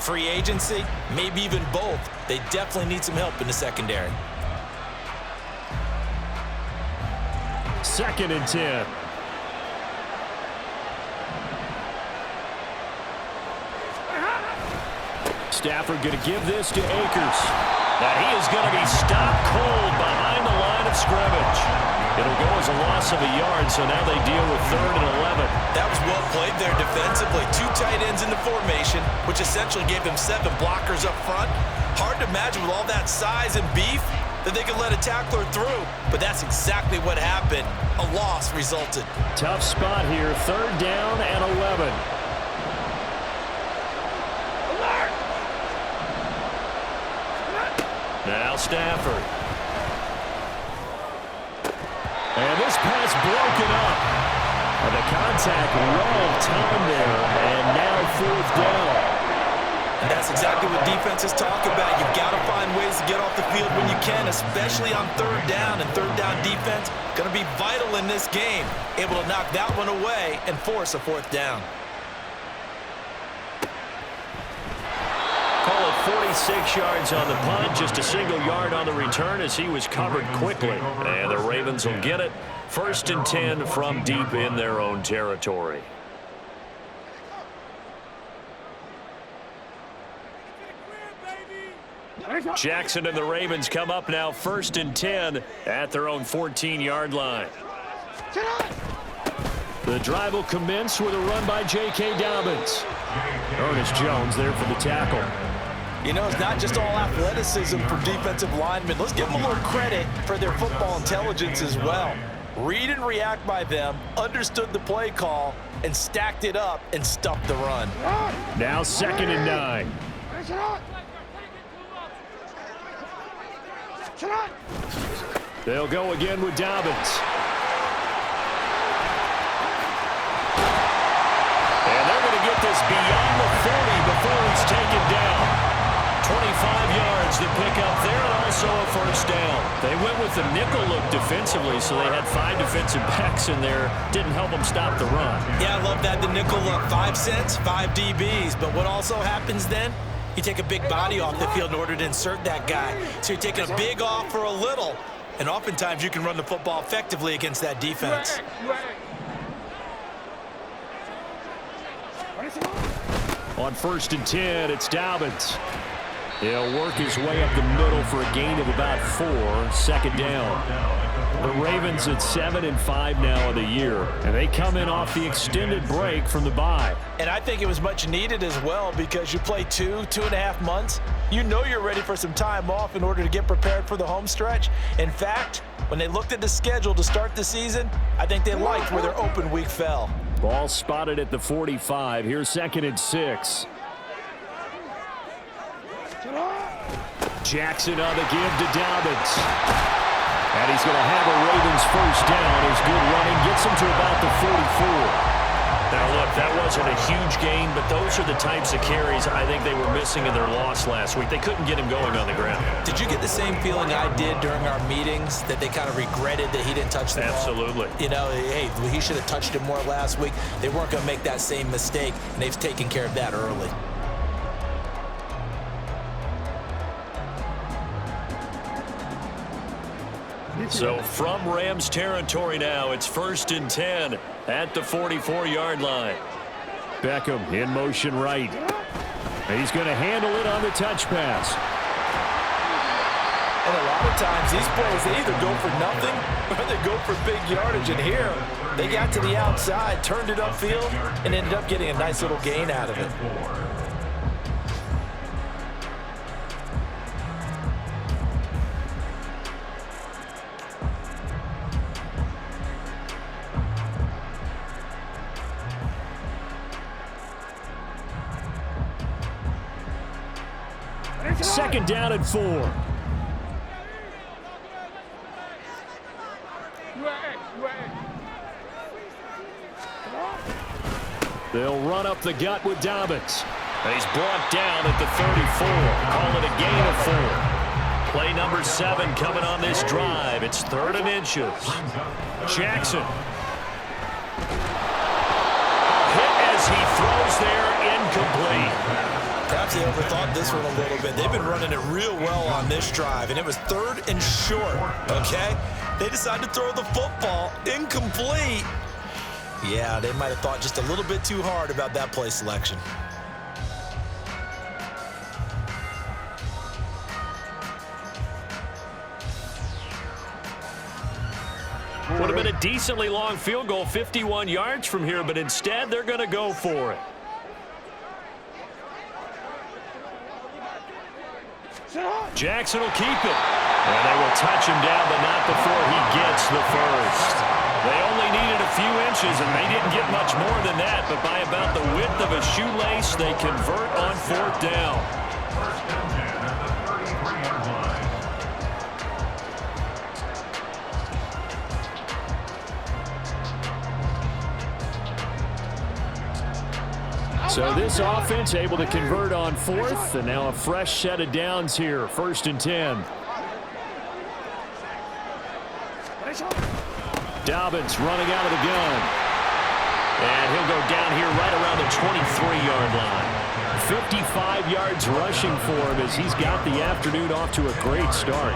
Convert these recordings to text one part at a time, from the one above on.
free agency, maybe even both. They definitely need some help in the secondary. 2nd and 10. Stafford going to give this to Akers. And he is going to be stopped cold behind the line of scrimmage. It'll go as a loss of a yard, so now they deal with 3rd and 11. That was well played there defensively. 2 tight ends in the formation, which essentially gave them 7 blockers up front. Hard to imagine with all that size and beef that they could let a tackler through, but that's exactly what happened. A loss resulted. Tough spot here, 3rd down and 11. Now Stafford. And this pass broken up. And the contact well timed there, and now 4th down. And that's exactly what defenses talk about. You've got to find ways to get off the field when you can, especially on 3rd down. And 3rd down defense going to be vital in this game. Able to knock that one away and force a 4th down. Call it 46 yards on the punt, just a single yard on the return as he was covered quickly. And the Ravens will get it. 1st and 10 from deep in their own territory. Jackson and the Ravens come up now 1st and 10 at their own 14-yard line. The drive will commence with a run by J.K. Dobbins. Ernest Jones there for the tackle. You know, it's not just all athleticism for defensive linemen. Let's give them a little credit for their football intelligence as well. Read and react by them, understood the play call, and stacked it up and stuffed the run. Now 2nd and 9. They'll go again with Dobbins. And they're going to get this beyond the 40 before it's taken down. 25 yards to pick up there, and also a 1st down. They went with the nickel look defensively, so they had 5 defensive backs in there. Didn't help them stop the run. Yeah, I love that, the nickel look. 5 cents, 5 DBs. But what also happens then? You take a big body off the field in order to insert that guy. So you're taking a big off for a little, and oftentimes you can run the football effectively against that defense. On 1st and 10, it's Dobbins. He'll work his way up the middle for a gain of about 4. 2nd down. The Ravens at 7-5 now in the year, and they come in off the extended break from the bye. And I think it was much needed as well because you play 2.5 months. You know you're ready for some time off in order to get prepared for the home stretch. In fact, when they looked at the schedule to start the season, I think they liked where their open week fell. Ball spotted at the 45. Here's 2nd and 6. Jackson on the give to Dobbins. And he's going to have a Ravens 1st down. His good running gets him to about the 44. Now, look, that wasn't a huge gain, but those are the types of carries I think they were missing in their loss last week. They couldn't get him going on the ground. Did you get the same feeling I did during our meetings, that they kind of regretted that he didn't touch the ball? Absolutely. You know, hey, he should have touched it more last week. They weren't going to make that same mistake, and they've taken care of that early. So from Rams territory now, it's 1st and 10 at the 44-yard line. Beckham in motion right. And he's going to handle it on the touch pass. And a lot of times these plays, they either go for nothing or they go for big yardage. And here, they got to the outside, turned it upfield, and ended up getting a nice little gain out of it. Second down and 4. They'll run up the gut with Dobbins. And he's brought down at the 34. Call it a gain of 4. Play number 7 coming on this drive. It's 3rd and inches. Jackson. Hit as he throws there, incomplete. Perhaps they overthought this one a little bit. They've been running it real well on this drive, and it was 3rd and short, okay? They decided to throw the football incomplete. Yeah, they might have thought just a little bit too hard about that play selection. Would have been a decently long field goal, 51 yards from here, but instead they're going to go for it. Jackson will keep it. And they will touch him down, but not before he gets the first. They only needed a few inches, and they didn't get much more than that, but by about the width of a shoelace, they convert on 4th down. So this offense able to convert on 4th, and now a fresh set of downs here, 1st and 10. Dobbins running out of the gun. And he'll go down here right around the 23-yard line. 55 yards rushing for him as he's got the afternoon off to a great start.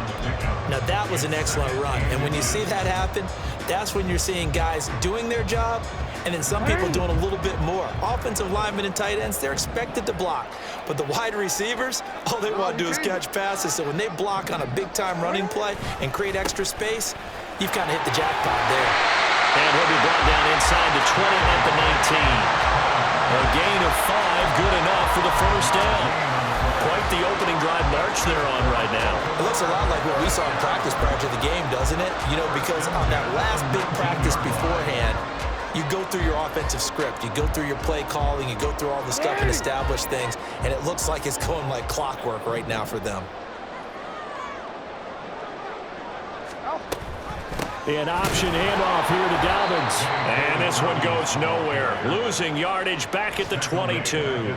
Now that was an excellent run, and when you see that happen, that's when you're seeing guys doing their job and then some people doing a little bit more. Offensive linemen and tight ends, they're expected to block. But the wide receivers, all they want to do is catch passes. So when they block on a big-time running play and create extra space, you've kind of hit the jackpot there. And he'll be brought down inside the 20 at the 19. A gain of 5, good enough for the first down. Quite the opening drive march they're on right now. It looks a lot like what we saw in practice prior to the game, doesn't it? You know, because on that last big practice beforehand, you go through your offensive script, you go through your play calling, you go through all the stuff and establish things, and it looks like it's going like clockwork right now for them. An option handoff here to Dobbins. And this one goes nowhere. Losing yardage back at the 22.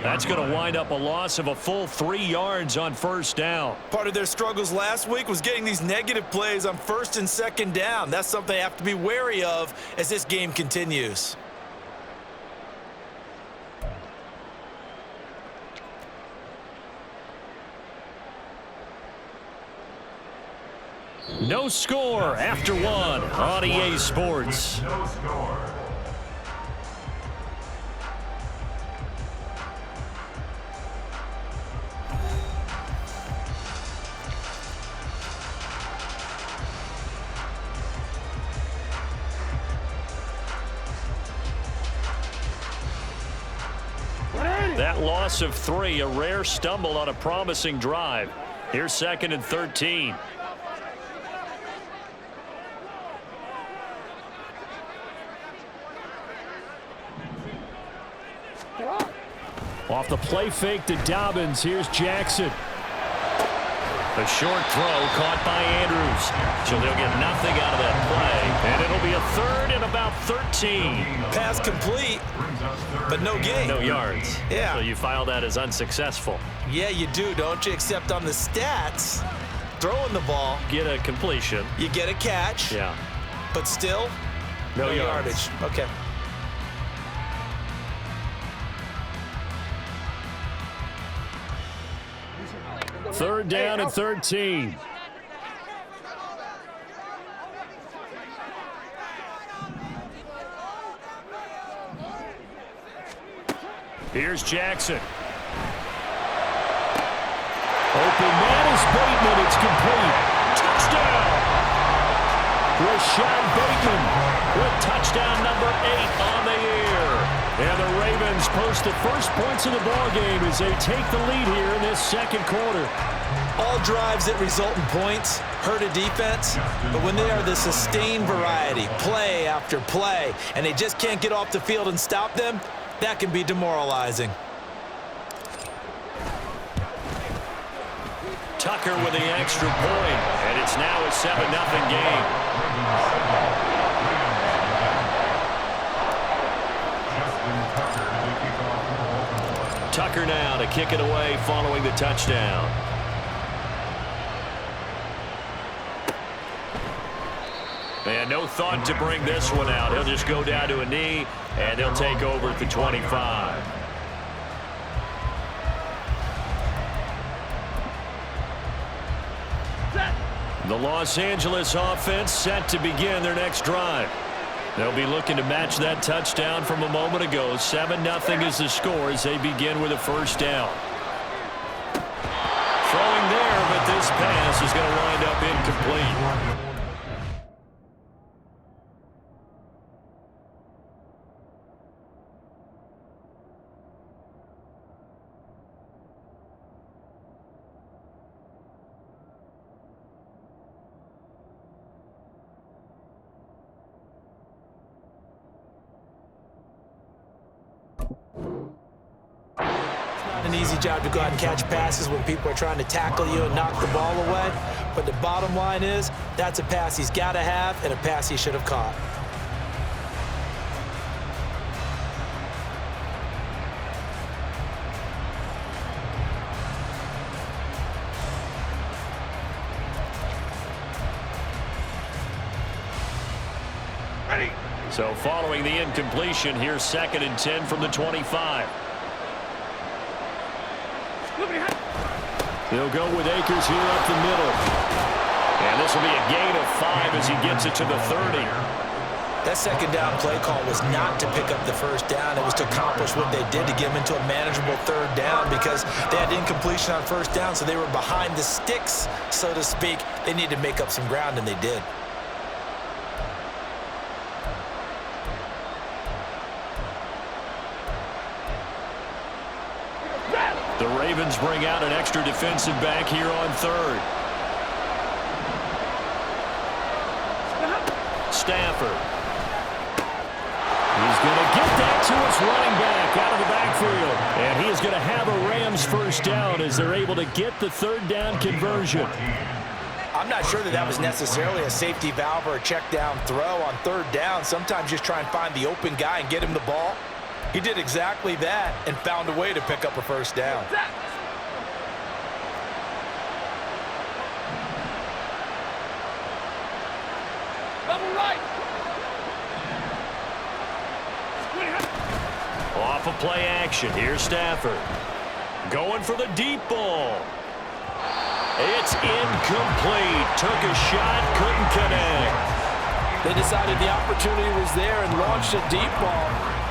That's going to wind up a loss of a full 3 yards on 1st down. Part of their struggles last week was getting these negative plays on 1st and 2nd down. That's something they have to be wary of as this game continues. No score after 1 on EA Sports. No score. That loss of 3, a rare stumble on a promising drive. Here's 2nd and 13. Off the play fake to Dobbins. Here's Jackson. A short throw caught by Andrews. So they'll get nothing out of that play. And it'll be a 3rd and about 13. Pass complete, but no gain. No yards. Yeah. So you file that as unsuccessful. Yeah, you do, don't you? Except on the stats, throwing the ball, Get a completion. you get a catch, Yeah. but still No yardage. Okay. Third down and 13. Here's Jackson. Open man is Bateman. It's complete. Touchdown. Rashad Bateman with touchdown number 8 on the year. And the Ravens post the first points of the ballgame as they take the lead here in this 2nd quarter. All drives that result in points hurt a defense, but when they are the sustained variety, play after play, and they just can't get off the field and stop them, that can be demoralizing. Tucker with the extra point, and it's now a 7-0 game. Tucker now to kick it away following the touchdown. And no thought to bring this one out. He'll just go down to a knee, and they'll take over at the 25. The Los Angeles offense set to begin their next drive. They'll be looking to match that touchdown from a moment ago. 7-0 is the score as they begin with a first down. Throwing there, but this pass is going to wind up incomplete. An easy job to go out and catch passes when people are trying to tackle you and knock the ball away. But the bottom line is, that's a pass he's got to have and a pass he should have caught. Ready. So following the incompletion, here's 2nd and 10 from the 25. They'll go with Akers here up the middle. And this will be a gain of 5 as he gets it to the 30. That second down play call was not to pick up the first down. It was to accomplish what they did to get them into a manageable third down because they had incompletion on first down, so they were behind the sticks, so to speak. They needed to make up some ground, and they did. The Ravens bring out an extra defensive back here on 3rd. Stafford. He's going to get that to his running back out of the backfield. And he is going to have a Rams first down as they're able to get the third down conversion. I'm not sure that was necessarily a safety valve or a check down throw on third down. Sometimes just try and find the open guy and get him the ball. He did exactly that and found a way to pick up a first down. Off of play action, here's Stafford. Going for the deep ball. It's incomplete. Took a shot, couldn't connect. They decided the opportunity was there and launched a deep ball,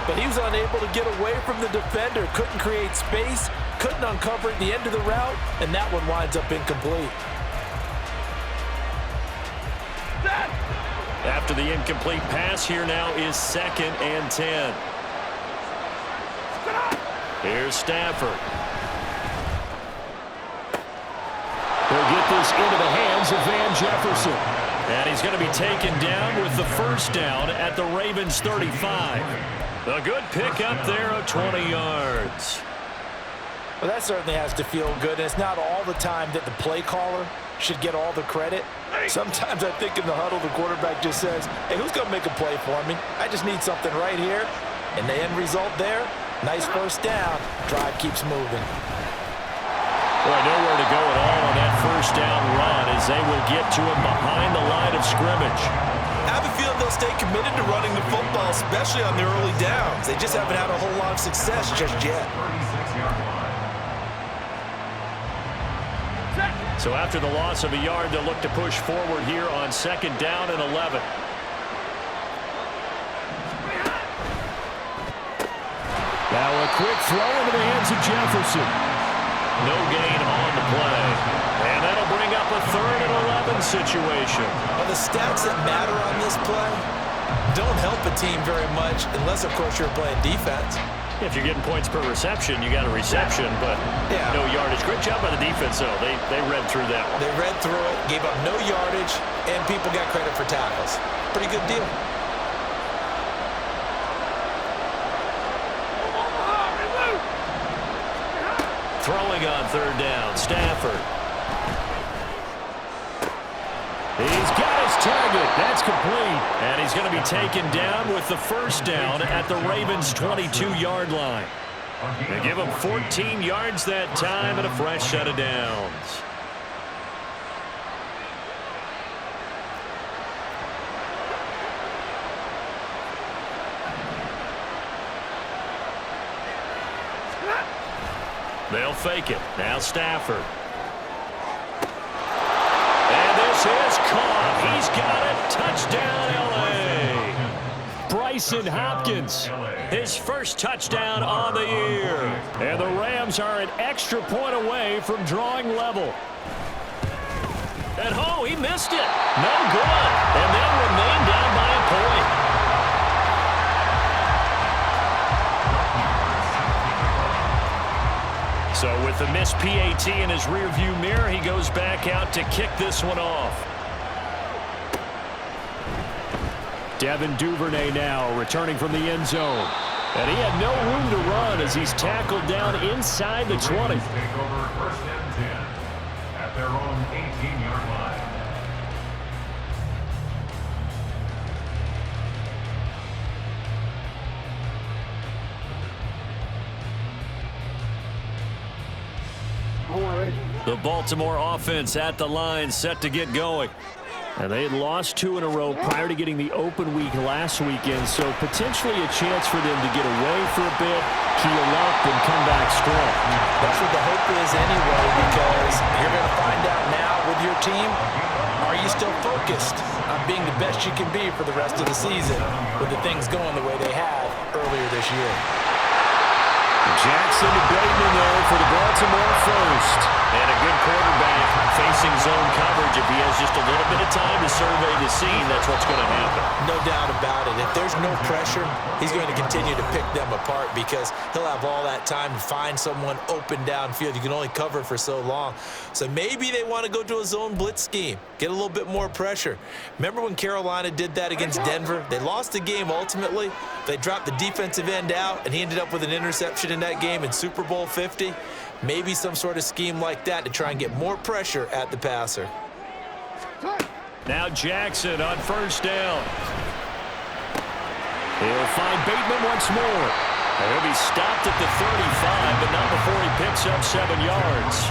but he was unable to get away from the defender, couldn't create space, couldn't uncover at the end of the route, and that one winds up incomplete. After the incomplete pass, here now is 2nd and 10. Here's Stafford. They'll get this into the hands of Van Jefferson. And he's going to be taken down with the first down at the Ravens 35. A good pickup there of 20 yards. Well, that certainly has to feel good. And it's not all the time that the play caller should get all the credit. Sometimes I think in the huddle, the quarterback just says, hey, who's going to make a play for me? I just need something right here. And the end result there, nice first down. Drive keeps moving. Boy, nowhere to go at all on that first down run as they will get to him behind the line of scrimmage. I have a feeling they'll stay committed to running the football, especially on the early downs. They just haven't had a whole lot of success just yet. So after the loss of a yard, they'll look to push forward here on 2nd down and 11. Now a quick throw into the hands of Jefferson. No gain on the play. And that'll bring up a 3rd and 11 situation. Well, the stats that matter on this play don't help a team very much unless, of course, you're playing defense. If you're getting points per reception, you got a reception, but no yardage. Great job by the defense, though. They read through that one. They read through it, gave up no yardage, and people got credit for tackles. Pretty good deal. Throwing on 3rd down, Stafford. He's got his target. That's complete. And he's going to be taken down with the first down at the Ravens' 22-yard line. They give him 14 yards that time and a fresh set of downs. They'll fake it. Now Stafford. And this is caught. He's got it. Touchdown, L.A. Bryson Hopkins, his first touchdown on the year. And the Rams are an extra point away from drawing level. And, oh, he missed it. No good. And they'll remain down by a point. So with the missed PAT in his rearview mirror, he goes back out to kick this one off. Devin Duvernay now returning from the end zone. And he had no room to run as he's tackled down inside the 20. Take over first and 10 at their own 18-yard line. The Baltimore offense at the line, set to get going. And they had lost 2 in a row prior to getting the open week last weekend, so potentially a chance for them to get away for a bit, heal up, and come back strong. That's what the hope is anyway, because you're going to find out now with your team, are you still focused on being the best you can be for the rest of the season with the things going the way they have earlier this year? Jackson to Bateman there for the Baltimore first. And a good quarterback facing zone coverage. If he has just a little bit of time to survey the scene, that's what's going to happen. No doubt about it. If there's no pressure, he's going to continue to pick them apart because he'll have all that time to find someone open downfield. You can only cover for so long. So maybe they want to go to a zone blitz scheme, get a little bit more pressure. Remember when Carolina did that against Denver? They lost the game ultimately. They dropped the defensive end out, and he ended up with an interception in that game in Super Bowl 50. Maybe some sort of scheme like that to try and get more pressure at the passer. Now Jackson on first down. He'll find Bateman once more. He'll be stopped at the 35, but not before he picks up 7 yards.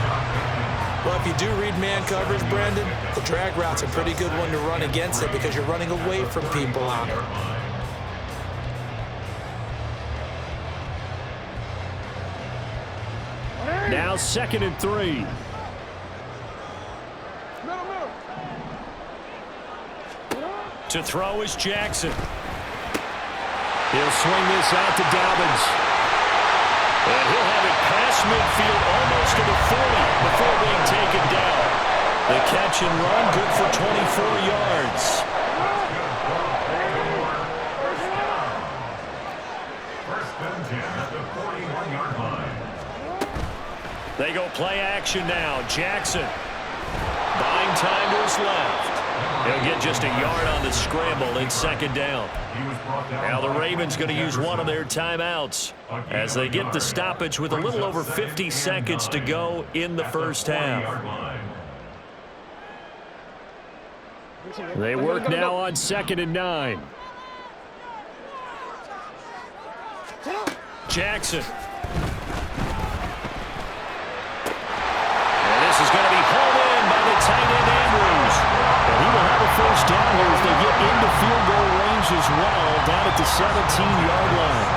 Well, if you do read man coverage, Brandon, the drag route's a pretty good one to run against it because you're running away from people on it. Now 2nd and 3. To throw is Jackson. He'll swing this out to Dobbins. And he'll have it past midfield almost to the 40 before being taken down. The catch and run good for 24 yards. First and 10 at the 41-yard line. They go play action now. Jackson buying time to his left. He'll get just a yard on the scramble in 2nd down. Now the Ravens going to use one of their timeouts as they get the stoppage with a little over 50 seconds to go in the first half. They work now on 2nd and 9. Jackson. And this is going to be hauled in by the tight end Andrews. And he will have a first down here as they get into field goal range as well, down at the 17-yard line.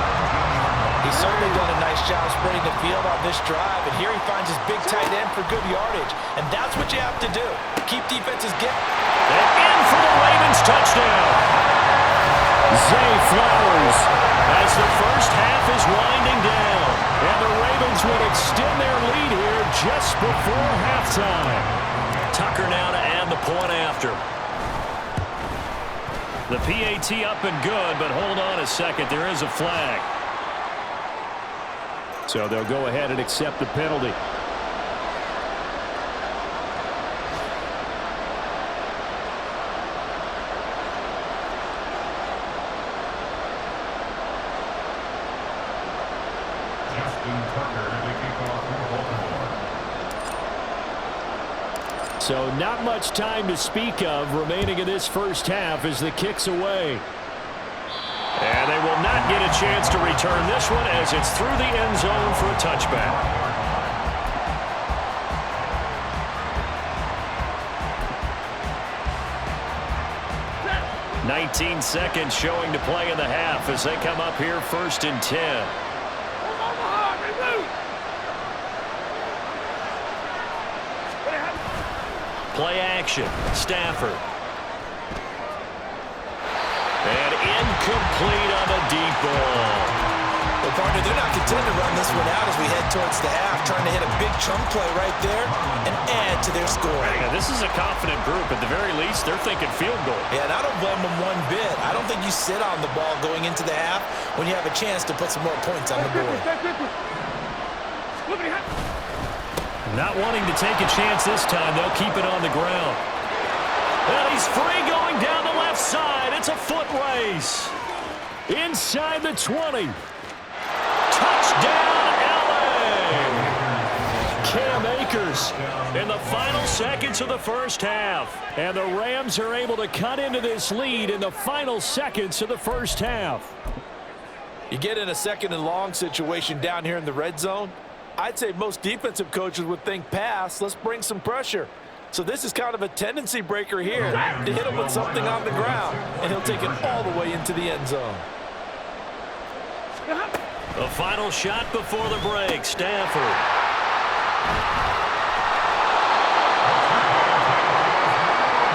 He's certainly done a nice job spreading the field on this drive, and here he finds his big tight end for good yardage. And that's what you have to do. Keep defenses getting. And in for the Ravens touchdown. Zay Flowers as the first half is winding down. And the Ravens would extend their lead here just before halftime. Tucker now to add the point after. The PAT up and good, but hold on a second. There is a flag. So they'll go ahead and accept the penalty. So not much time to speak of remaining in this first half as the kick's away. And they will not get a chance to return this one as it's through the end zone for a touchback. 19 seconds showing to play in the half as they come up here 1st and 10. Play action. Stafford. And incomplete on the deep ball. Well, partner, they're not content to run this one out as we head towards the half, trying to hit a big chunk play right there and add to their scoring. Yeah, this is a confident group. At the very least, they're thinking field goal. Yeah, and I don't blame them one bit. I don't think you sit on the ball going into the half when you have a chance to put some more points on the board. Not wanting to take a chance this time, they'll keep it on the ground. Well, he's free going down the left side. It's a foot race. Inside the 20. Touchdown, L.A. Cam Akers in the final seconds of the first half. And the Rams are able to cut into this lead in the final seconds of the first half. You get in a second and long situation down here in the red zone, I'd say most defensive coaches would think pass. Let's bring some pressure. So this is kind of a tendency breaker here to hit him with something on the ground, and he'll take it all the way into the end zone. The final shot before the break, Stafford.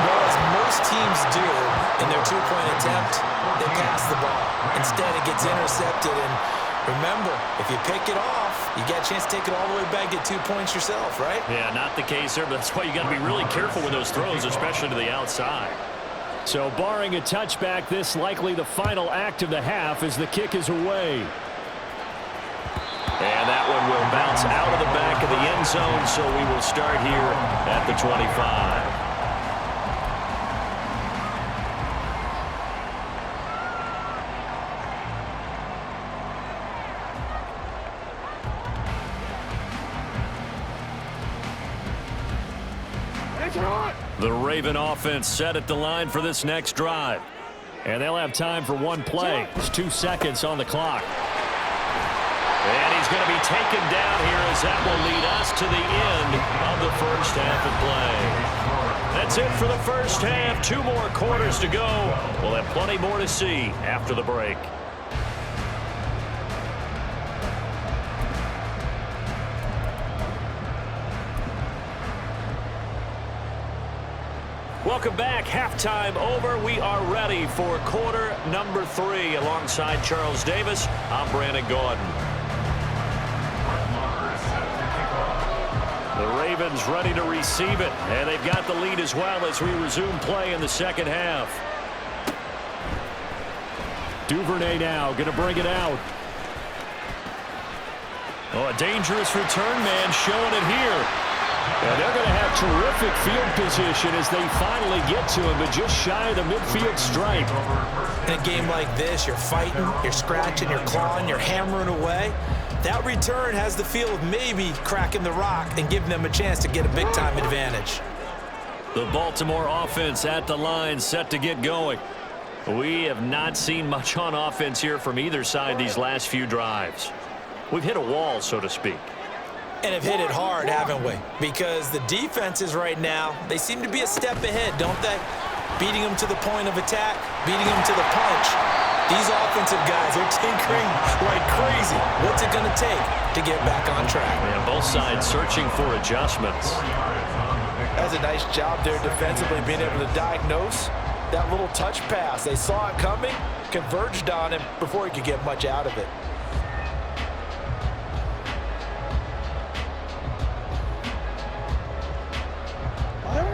Well, as most teams do in their two-point attempt, they pass the ball. Instead, it gets intercepted, and remember, if you pick it off, you get a chance to take it all the way back, get 2 points yourself, right? Yeah, not the case there, but that's why you got to be really careful with those throws, especially to the outside. So barring a touchback, this likely the final act of the half as the kick is away. And that one will bounce out of the back of the end zone, so we will start here at the 25. The Raven offense set at the line for this next drive. And they'll have time for one play. It's 2 seconds on the clock. And he's going to be taken down here as that will lead us to the end of the first half of play. That's it for the first half. 2 more quarters to go. We'll have plenty more to see after the break. Welcome back. Halftime over. We are ready for quarter number 3. Alongside Charles Davis, I'm Brandon Gordon. The Ravens ready to receive it, and they've got the lead as well as we resume play in the second half. Duvernay now going to bring it out. Oh, a dangerous return man showing it here. And they're going to have terrific field position as they finally get to him, but just shy of the midfield stripe. In a game like this, you're fighting, you're scratching, you're clawing, you're hammering away. That return has the feel of maybe cracking the rock and giving them a chance to get a big-time advantage. The Baltimore offense at the line set to get going. We have not seen much on offense here from either side these last few drives. We've hit a wall, so to speak. And have hit it hard, haven't we? Because the defenses right now, they seem to be a step ahead, don't they? Beating them to the point of attack, beating them to the punch. These offensive guys are tinkering like crazy. What's it going to take to get back on track? Yeah, both sides searching for adjustments. That's a nice job there defensively, being able to diagnose that little touch pass. They saw it coming, converged on him before he could get much out of it.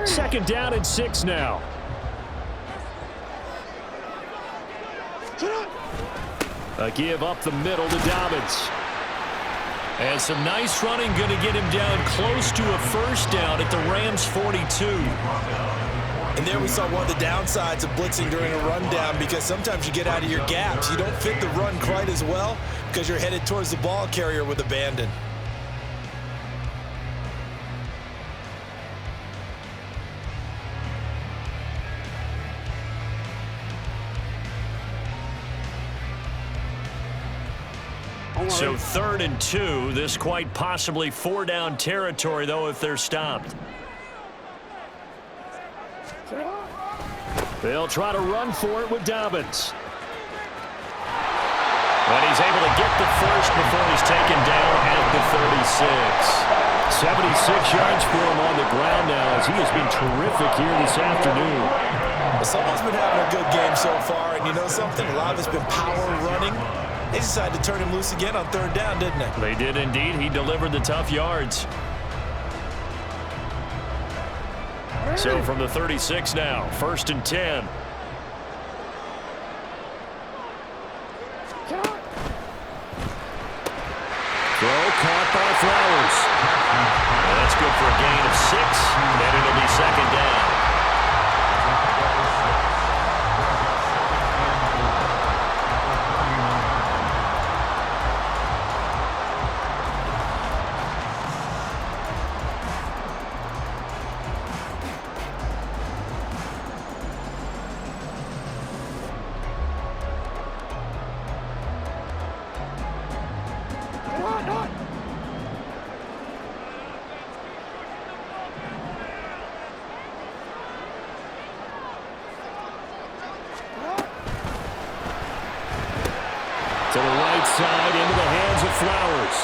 Second down and 6 now. A give up the middle to Dobbins. And some nice running, going to get him down close to a first down at the Rams' 42. And there we saw one of the downsides of blitzing during a rundown, because sometimes you get out of your gaps. You don't fit the run quite as well because you're headed towards the ball carrier with abandon. So 3rd and 2. This quite possibly 4-down territory, though, if they're stopped. They'll try to run for it with Dobbins. But he's able to get the first before he's taken down at the 36. 76 yards for him on the ground now as he has been terrific here this afternoon. Well, someone's been having a good game so far, and you know something? A lot of it's been power running. They decided to turn him loose again on third down, didn't they? They did indeed. He delivered the tough yards. So from the 36 now, 1st and 10. Throw caught by Flowers. And that's good for a gain of 6. Then it'll be 2nd down. To the right side, into the hands of Flowers.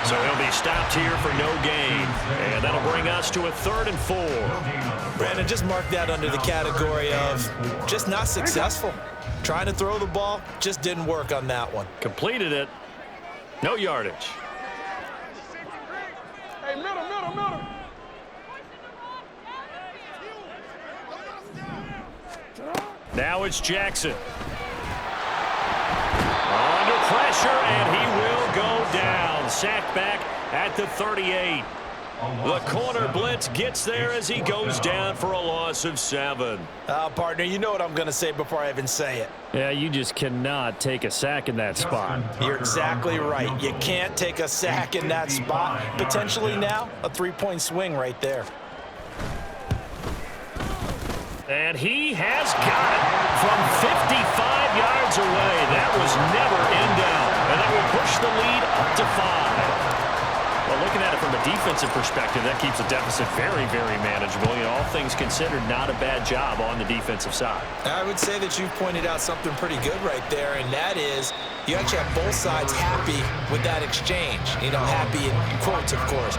So he'll be stopped here for no gain. And that'll bring us to a 3rd and 4. Brandon, just mark that under the category of just not successful. Trying to throw the ball, just didn't work on that one. Completed it. No yardage. Hey, middle. Now it's Jackson. Under pressure, and he will go down. Sacked back at the 38. The corner blitz gets there as he goes down for a loss of 7. Partner, you know what I'm going to say before I even say it. Yeah, you just cannot take a sack in that spot. You're exactly right. You can't take a sack in that spot. Potentially now, a 3-point swing right there. And he has got it from 55 yards away. That was never in doubt. And that will push the lead up to 5. Well, looking at it from a defensive perspective, that keeps the deficit very, very manageable. You know, all things considered, not a bad job on the defensive side. I would say that you've pointed out something pretty good right there, and that is you actually have both sides happy with that exchange. You know, happy in quotes, of course.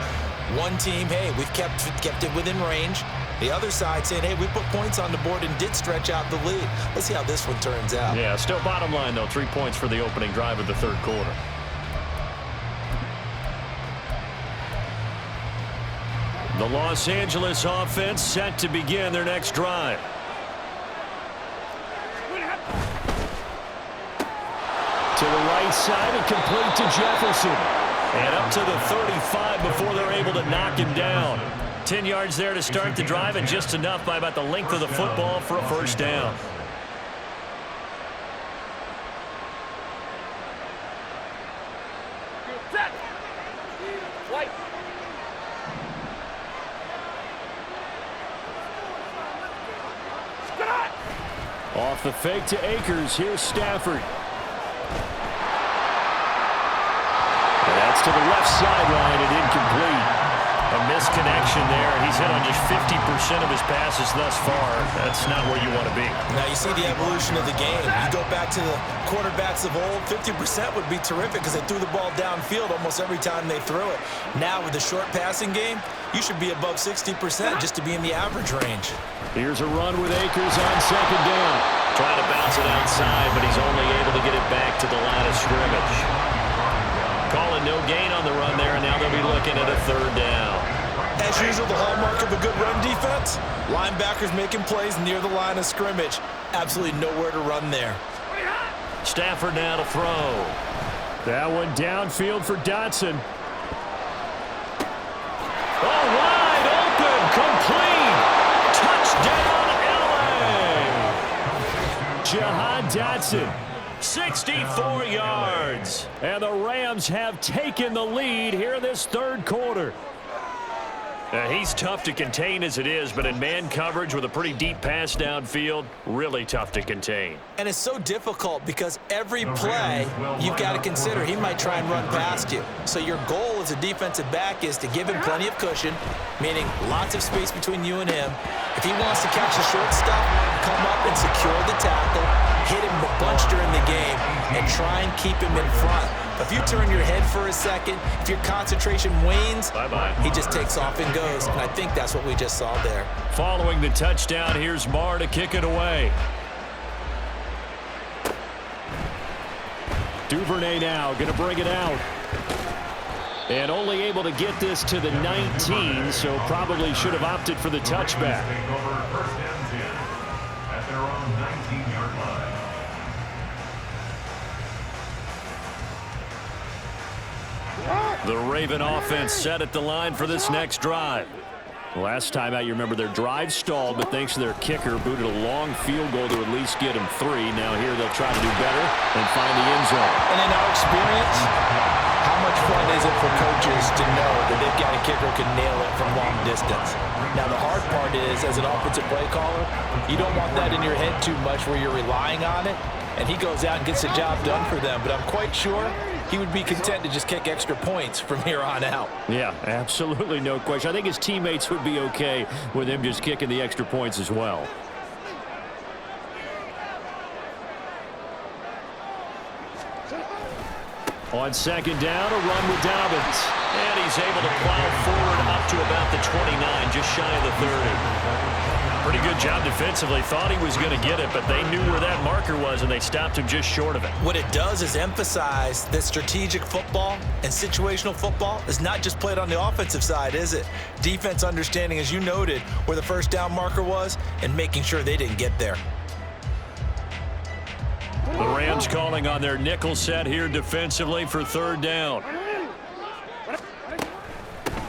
One team, hey, we've kept it within range. The other side saying, hey, we put points on the board and did stretch out the lead. Let's see how this one turns out. Yeah, still bottom line, though, 3 points for the opening drive of the 3rd quarter. The Los Angeles offense set to begin their next drive. To the right side and complete to Jefferson. And up to the 35 before they're able to knock him down. 10 yards there to start the drive, and just enough by about the length of the football for a 1st down. Off the fake to Akers. Here's Stafford. And that's to the left sideline and incomplete. A misconnection there. He's hit on just 50% of his passes thus far. That's not where you want to be. Now you see the evolution of the game. You go back to the quarterbacks of old, 50% would be terrific because they threw the ball downfield almost every time they threw it. Now with the short passing game, you should be above 60% just to be in the average range. Here's a run with Akers on 2nd down. Trying to bounce it outside, but he's only able to get it back to the line of scrimmage. Calling no gain on the run there, and now they'll be looking at a 3rd down. As usual, the hallmark of a good run defense, linebackers making plays near the line of scrimmage. Absolutely nowhere to run there. Stafford now to throw. That one downfield for Dotson. Oh, wide open, complete. Touchdown, LA. Jahan Dotson. 64 yards. And the Rams have taken the lead here in this 3rd quarter. He's tough to contain as it is, but in man coverage with a pretty deep pass downfield, really tough to contain. And it's so difficult because every play you've got to consider he might try and run past you. So your goal as a defensive back is to give him plenty of cushion, meaning lots of space between you and him. If he wants to catch the short stuff, come up and secure the tackle, hit him a bunch during the game, and try and keep him in front. If you turn your head for a second, if your concentration wanes, he just takes off and goes. And I think that's what we just saw there. Following the touchdown, here's Marr to kick it away. Duvernay now going to bring it out. And only able to get this to the 19, so probably should have opted for the touchback. At their own 19-yard line. The Raven offense set at the line for this next drive. Last time out, you remember their drive stalled, but thanks to their kicker, booted a long field goal to at least get them 3. Now here they'll try to do better and find the end zone. And in our experience, how much fun is it for coaches to know that they've got a kicker who can nail it from long distance? Now, the hard part is, as an offensive play caller, you don't want that in your head too much where you're relying on it, and he goes out and gets the job done for them. But I'm quite sure he would be content to just kick extra points from here on out. Yeah, absolutely no question. I think his teammates would be okay with him just kicking the extra points as well. On second down, a run with Dobbins. And he's able to plow forward up to about the 29, just shy of the 30. Pretty good job defensively. Thought he was going to get it, but they knew where that marker was, and they stopped him just short of it. What it does is emphasize that strategic football and situational football is not just played on the offensive side, is it? Defense understanding, as you noted, where the first down marker was and making sure they didn't get there. The Rams calling on their nickel set here defensively for third down.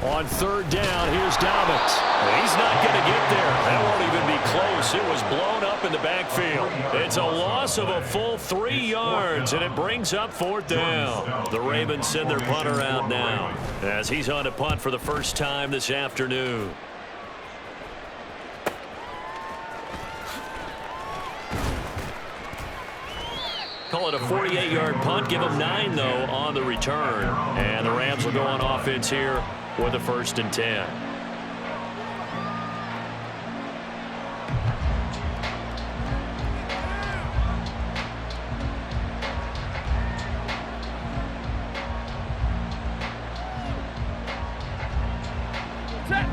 On third down, here's Dobbins. He's not going to get there. That won't even be close. It was blown up in the backfield. It's a loss of a full 3 yards, and it brings up fourth down. The Ravens send their punter out now as he's on to punt for the first time this afternoon. Call it a 48-yard punt. Give them 9, though, on the return. And the Rams will go on offense here with a 1st and 10.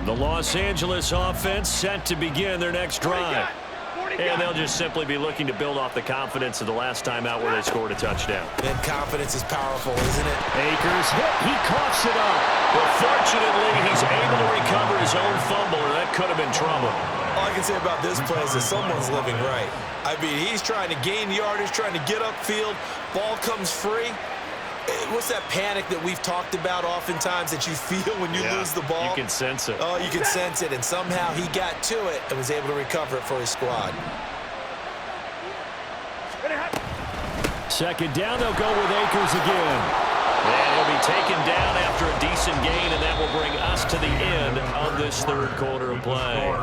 The Los Angeles offense set to begin their next drive. And they'll just simply be looking to build off the confidence of the last time out where they scored a touchdown. And confidence is powerful, isn't it? Akers hit. He coughs it up. But fortunately, he's able to recover his own fumble, or that could have been trouble. All I can say about this play is that someone's living right. I mean, he's trying to gain yardage, trying to get upfield. Ball comes free. What's that panic that we've talked about oftentimes that you feel when you lose the ball? You can sense it. Oh, you can sense it. And somehow he got to it and was able to recover it for his squad. Second down, they'll go with Akers again. And he'll be taken down after a decent gain, and that will bring us to the end of this third quarter of play.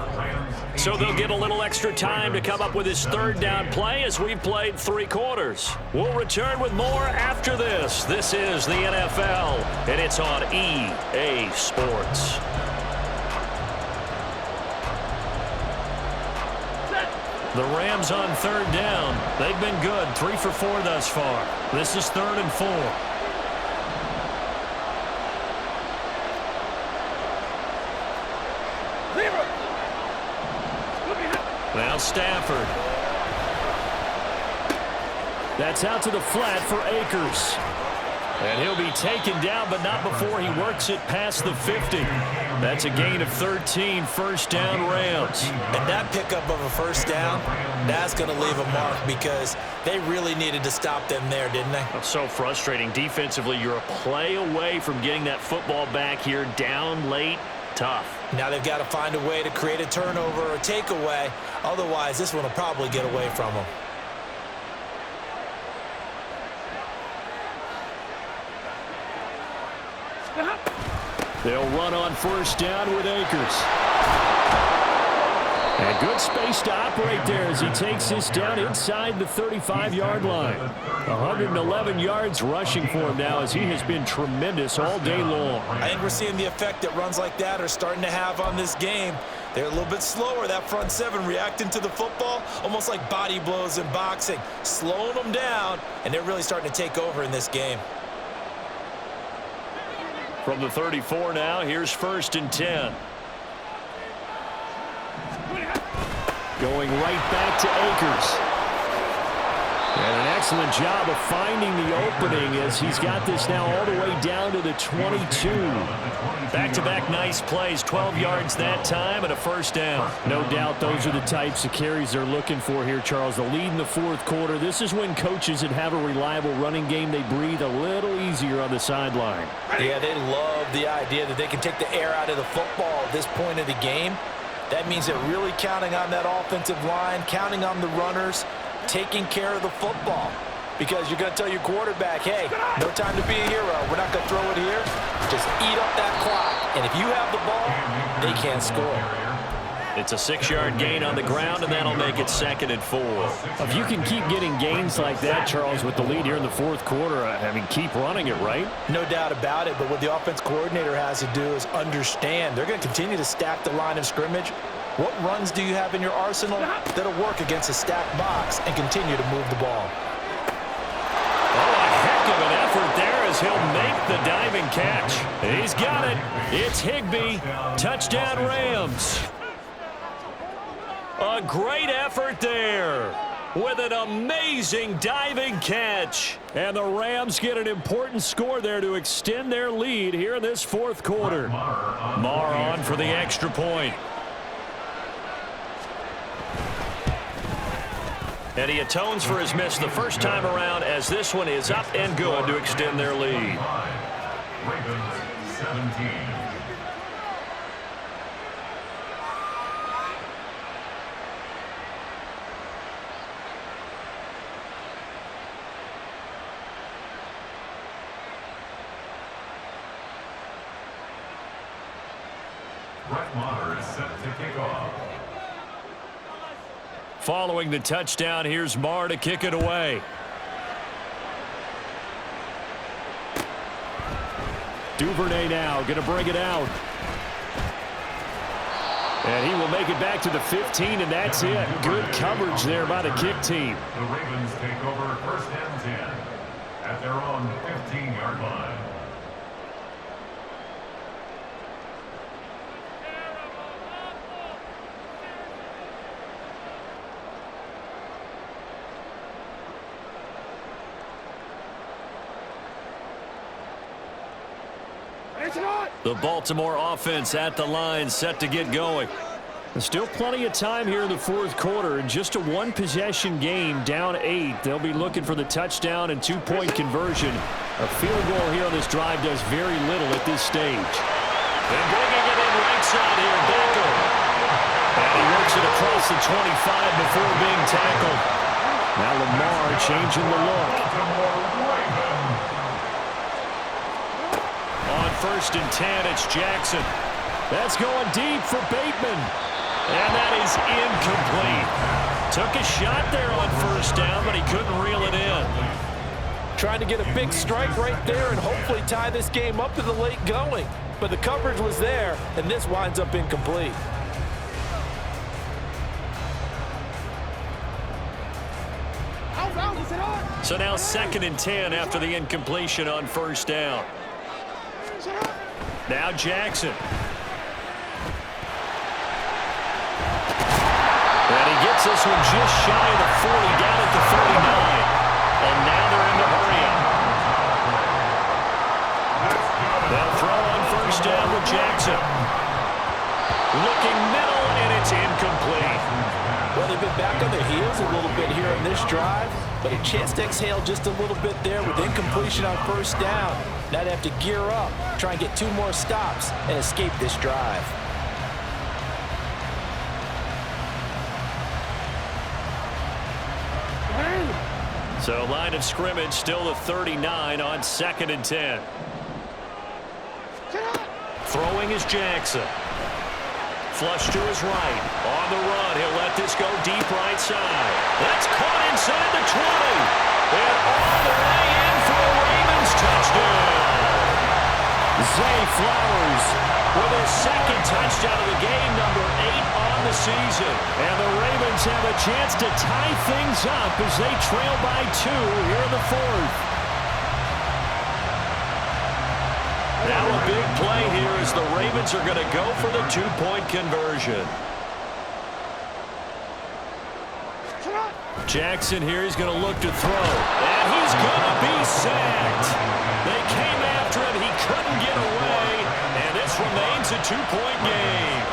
So they'll get a little extra time to come up with his third down play as we've played 3 quarters. We'll return with more after this. This is the NFL, and it's on EA Sports. The Rams on third down. They've been good, 3 for 4 thus far. This is 3rd and 4. Now Stafford. That's out to the flat for Akers. And he'll be taken down, but not before he works it past the 50. That's a gain of 13, first down Rams. And that pickup of a first down, that's going to leave a mark because they really needed to stop them there, didn't they? That's so frustrating. Defensively, you're a play away from getting that football back here down late. Tough. Now they've got to find a way to create a turnover or a takeaway. Otherwise, this one will probably get away from them. They'll run on first down with Akers. And good space to operate there as he takes this down inside the 35-yard line. 111 yards rushing for him now as he has been tremendous all day long. I think we're seeing the effect that runs like that are starting to have on this game. They're a little bit slower, that front 7 reacting to the football, almost like body blows in boxing, slowing them down, and they're really starting to take over in this game. From the 34 now, here's 1st and 10. Going right back to Akers. And an excellent job of finding the opening as he's got this now all the way down to the 22. Back-to-back nice plays, 12 yards that time and a 1st down. No doubt those are the types of carries they're looking for here, Charles. The lead in the 4th quarter. This is when coaches that have a reliable running game, they breathe a little easier on the sideline. Yeah, they love the idea that they can take the air out of the football at this point of the game. That means they're really counting on that offensive line, counting on the runners, taking care of the football, because you're going to tell your quarterback, hey, no time to be a hero. We're not going to throw it here. Just eat up that clock. And if you have the ball, they can't score. It's a 6-yard gain on the ground, and that'll make it 2nd and 4. If you can keep getting gains like that, Charles, with the lead here in the 4th quarter, I mean, keep running it, right? No doubt about it, but what the offense coordinator has to do is understand they're going to continue to stack the line of scrimmage. What runs do you have in your arsenal that'll work against a stacked box and continue to move the ball? Oh, a heck of an effort there as he'll make the diving catch. He's got it. It's Higbee. Touchdown, Rams. A great effort there with an amazing diving catch. And the Rams get an important score there to extend their lead here in this 4th quarter. Marr on for the extra point. And he atones for his miss the first time around as this one is up and good to extend their lead. Ravens 17. Brett Maher is set to kick off. Following the touchdown, here's Marr to kick it away. Duvernay now going to bring it out. And he will make it back to the 15, and that's it. Good coverage there by the kick team. The Ravens take over 1st and 10 at their own 15-yard line. The Baltimore offense at the line, set to get going. There's still plenty of time here in the 4th quarter. In just a 1-possession game, down 8. They'll be looking for the touchdown and 2-point conversion. A field goal here on this drive does very little at this stage. And bringing it in right side here, Baker. And he works it across the 25 before being tackled. Now Lamar changing the look. 1st and 10, it's Jackson. That's going deep for Bateman. And that is incomplete. Took a shot there on 1st down, but he couldn't reel it in. Trying to get a big strike right there and hopefully tie this game up in the late going. But the coverage was there, and this winds up incomplete. So now 2nd and 10 after the incompletion on 1st down. Now Jackson. And he gets this one just shy of the 40, down at the 39. And now they're in the hurry up. They'll throw on 1st down with Jackson. Looking middle, and it's incomplete. Well, they've been back on their heels a little bit here on this drive, but a chance to exhale just a little bit there with incompletion on 1st down. Now they have to gear up, try and get 2 more stops, and escape this drive. So line of scrimmage still the 39 on 2nd and 10. Throwing is Jackson. Flush to his right. On the run, he'll let this go deep right side. That's caught inside the 20. And all the way in for a Ravens touchdown. Zay Flowers with his 2nd touchdown of the game, number 8 on the season. And the Ravens have a chance to tie things up as they trail by 2 here in the 4th. Now a big play here as the Ravens are going to go for the two-point conversion. Jackson here, he's going to look to throw. And he's going to be sacked. They came after him. He couldn't get away. And this remains a two-point game.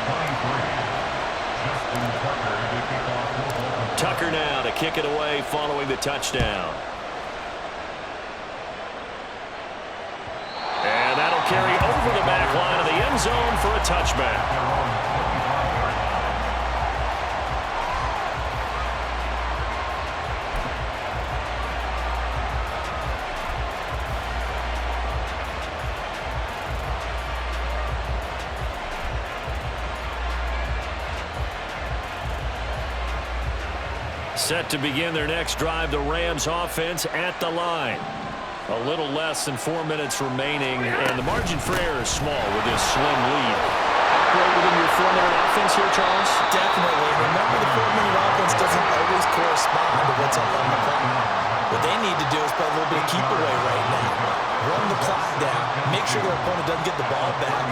Tucker now to kick it away following the touchdown. And that'll carry over the back line of the end zone for a touchback. Set to begin their next drive, the Rams offense at the line. A little less than 4 minutes remaining, and the margin for error is small with this slim lead. Operate within your 4-minute offense here, Charles? Definitely. Remember, the 4-minute offense doesn't always correspond to what's up on the clock. What they need to do is play a little bit of keep away right now. Run the clock down. Make sure their opponent doesn't get the ball back.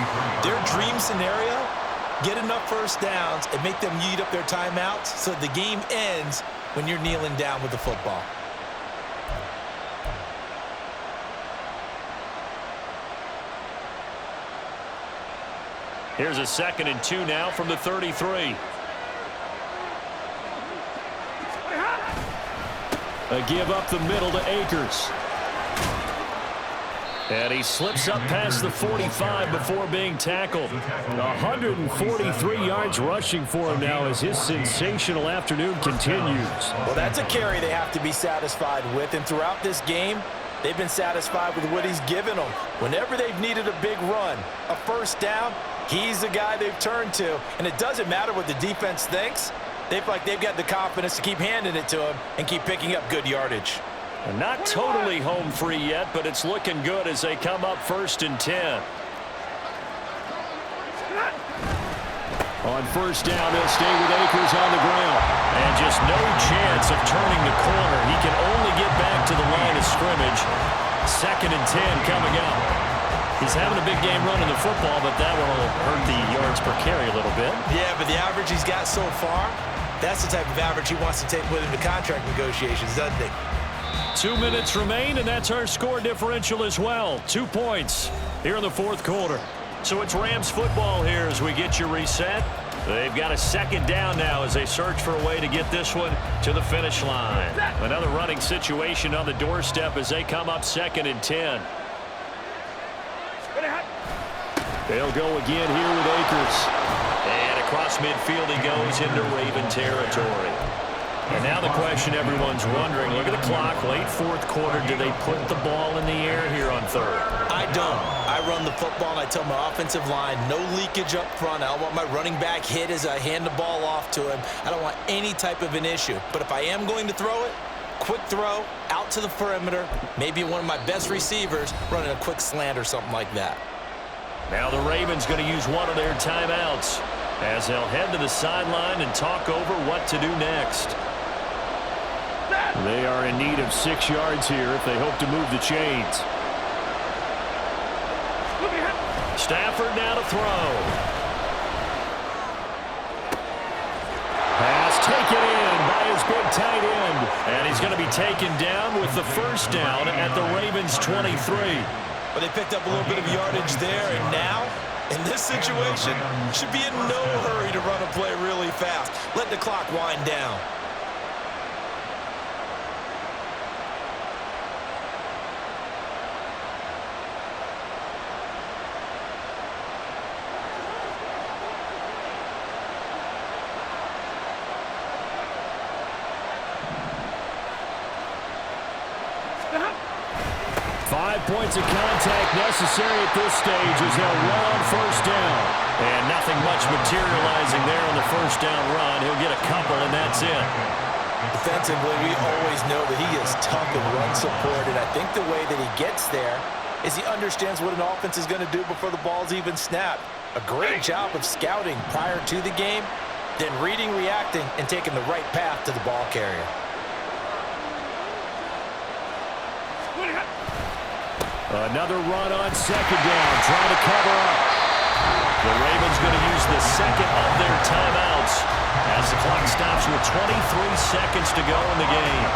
Their dream scenario, get enough first downs and make them eat up their timeouts so the game ends when you're kneeling down with the football. Here's a 2nd and 2 now from the 33. A give up the middle to Akers. And he slips up past the 45 before being tackled. 143 yards rushing for him now as his sensational afternoon continues. Well, that's a carry they have to be satisfied with, and throughout this game, they've been satisfied with what he's given them. Whenever they've needed a big run, a first down, he's the guy they've turned to. And it doesn't matter what the defense thinks. They feel like they've got the confidence to keep handing it to him and keep picking up good yardage. And not totally home free yet, but it's looking good as they come up 1st and 10. On first down, they'll stay with Akers on the ground. And just no chance of turning the corner. He can only get back to the line of scrimmage. 2nd and 10 coming up. He's having a big game running the football, but that one will hurt the yards per carry a little bit. Yeah, but the average he's got so far, that's the type of average he wants to take with him to contract negotiations, doesn't he? 2 minutes remain, and that's our score differential as well. 2 points here in the 4th quarter. So it's Rams football here as we get you reset. They've got a 2nd down now as they search for a way to get this one to the finish line. Another running situation on the doorstep as they come up 2nd and 10. They'll go again here with Akers. And across midfield he goes into Raven territory. And now the question everyone's wondering, look at the clock, late 4th quarter, do they put the ball in the air here on 3rd? I don't. I run the football and I tell my offensive line, no leakage up front. I don't want my running back hit as I hand the ball off to him. I don't want any type of an issue. But if I am going to throw it, quick throw, out to the perimeter, maybe one of my best receivers running a quick slant or something like that. Now the Ravens going to use one of their timeouts as they'll head to the sideline and talk over what to do next. They are in need of 6 yards here if they hope to move the chains. Stafford now to throw. Pass taken in by his big tight end. And he's going to be taken down with the first down at the Ravens 23. But they picked up a little bit of yardage there, and now, in this situation, should be in no hurry to run a play really fast. Let the clock wind down. 5 points of contact necessary at this stage as they'll run on first down. And nothing much materializing there on the first down run. He'll get a couple, and that's it. Defensively, we always know that he is tough in run support, and I think the way that he gets there is he understands what an offense is going to do before the ball's even snapped. A great job of scouting prior to the game, then reading, reacting, and taking the right path to the ball carrier. Another run on second down, trying to cover up. The Ravens going to use the second of their timeouts as the clock stops with 23 seconds to go in the game.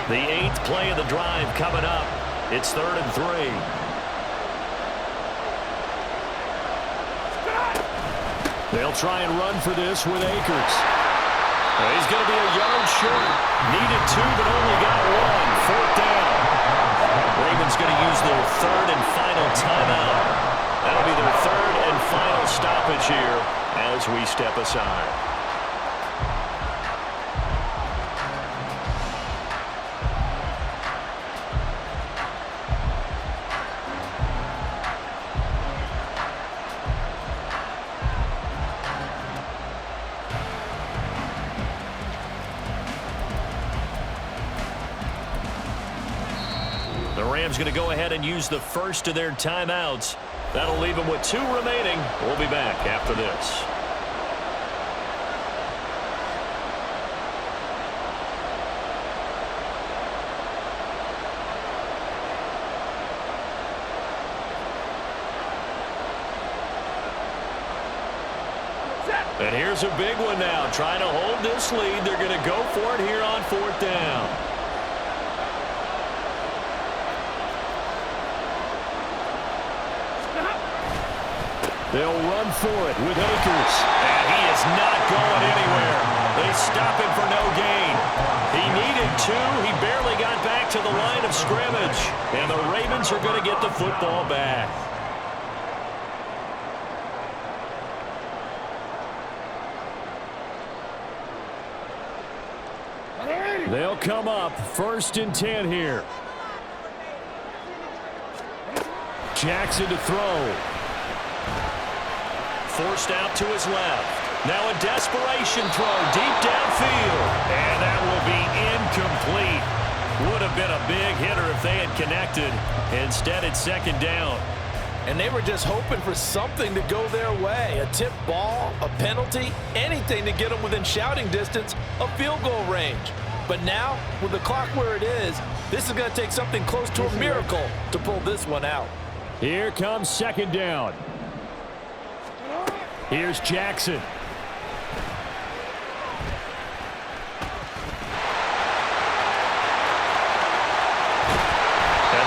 The 8th play of the drive coming up. It's 3rd and 3. They'll try and run for this with Akers. He's going to be a yard short. Needed 2, but only got 1. 4th down. Ravens going to use their 3rd and final timeout. That'll be their 3rd and final stoppage here as we step aside. The Rams going to go ahead and use the first of their timeouts. That'll leave them with 2 remaining. We'll be back after this. And here's a big one now. Trying to hold this lead. They're going to go for it here on 4th down. They'll run for it with Akers. And he is not going anywhere. They stop him for no gain. He needed 2. He barely got back to the line of scrimmage. And the Ravens are going to get the football back. They'll come up 1st and 10 here. Jackson to throw. Forced out to his left. Now a desperation throw deep downfield. And that will be incomplete. Would have been a big hitter if they had connected. Instead, it's 2nd down. And they were just hoping for something to go their way. A tip ball, a penalty, anything to get them within shouting distance of field goal range. But now, with the clock where it is, this is going to take something close to a miracle to pull this one out. Here comes 2nd down. Here's Jackson. And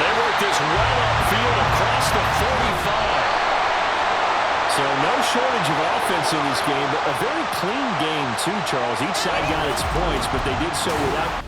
they work this well upfield across the 45. So no shortage of offense in this game, but a very clean game too, Charles. Each side got its points, but they did so without